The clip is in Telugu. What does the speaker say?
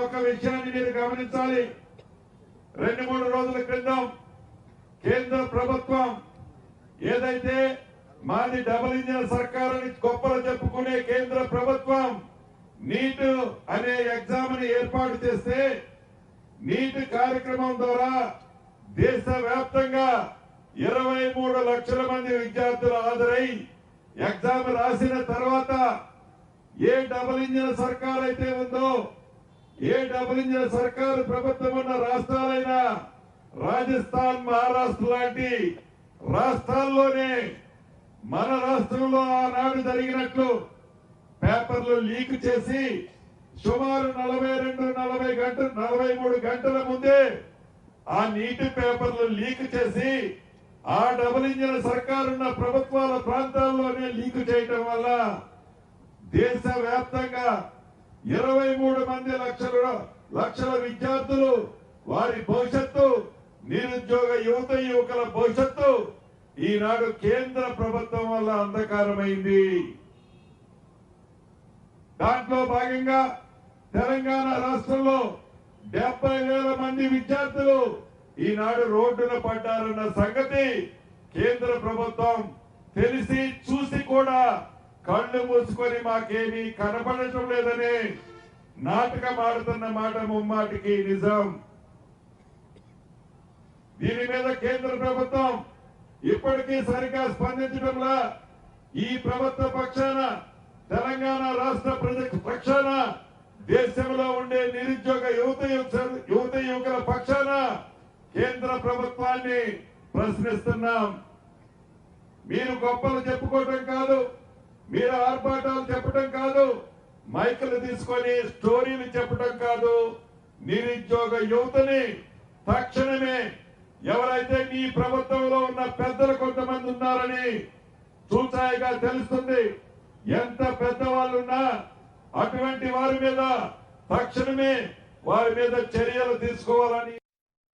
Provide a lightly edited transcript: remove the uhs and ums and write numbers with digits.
ఒక విషయాన్ని మీరు గమనించాలి. 2-3 రోజుల క్రితం కేంద్ర ప్రభుత్వం ఏదైతే మాది డబుల్ ఇంజిన్ సర్కార్ అని గొప్పలు చెప్పుకునే కేంద్ర ప్రభుత్వం నీట్ అనే ఎగ్జామ్ ని ఏర్పాటు చేస్తే నీట్ కార్యక్రమం ద్వారా దేశవ్యాప్తంగా 23 లక్షల మంది విద్యార్థులు హాజరై ఎగ్జామ్ రాసిన తర్వాత ఏ డబుల్ ఇంజిన్ సర్కార్ అయితే ఉందో, ఏ డబుల్ ఇంజిన్ సర్కార్ ప్రభుత్వం ఉన్న రాష్ట్రాలైన రాజస్థాన్, మహారాష్ట్ర లాంటి రాష్ట్రాల్లోనే మన రాష్ట్రంలో ఆనాడు జరిగినట్లు పేపర్లు లీక్ చేసి సుమారు 43 గంటల ముందే ఆ నీటి పేపర్లు లీక్ చేసి ఆ డబుల్ ఇంజిన్ సర్కార్ ఉన్న ప్రభుత్వాల ప్రాంతాల్లోనే లీక్ చేయటం వల్ల దేశవ్యాప్తంగా 23 లక్షల విద్యార్థులు వారి భవిష్యత్తు, నిరుద్యోగ యువకుల భవిష్యత్తు ఈనాడు కేంద్ర ప్రభుత్వం వల్ల అంధకారమైంది. దాంట్లో భాగంగా తెలంగాణ రాష్ట్రంలో 70,000 మంది విద్యార్థులు ఈనాడు రోడ్డున పడ్డారన్న సంగతి కేంద్ర ప్రభుత్వం తెలిసి చూసి కూడా కళ్ళు మూసుకొని మాకేమీ కనపడటం లేదని నాటకం ఆడుతున్న మాట ముమ్మాటికి నిజం. దీని మీద కేంద్ర ప్రభుత్వం ఇప్పటికీ సరిగా స్పందించడంలా ఈ ప్రభుత్వ పక్షాన, తెలంగాణ రాష్ట్ర ప్రజల పక్షాన, దేశంలో ఉండే నిరుద్యోగ యువకుల పక్షాన కేంద్ర ప్రభుత్వాన్ని ప్రశ్నిస్తున్నాం. మీరు గొప్పలు చెప్పుకోవటం కాదు, మీరు ఆర్భాటాలు చెప్పడం కాదు, మైకులు తీసుకొని స్టోరీలు చెప్పడం కాదు. నిరుద్యోగ యువతని తక్షణమే ఎవరైతే మీ ప్రభుత్వంలో ఉన్న పెద్దలు కొంతమంది ఉన్నారని చూచాయిగా తెలుస్తుంది. ఎంత పెద్దవాళ్ళున్నా అటువంటి వారి మీద తక్షణమే వారి మీద చర్యలు తీసుకోవాలని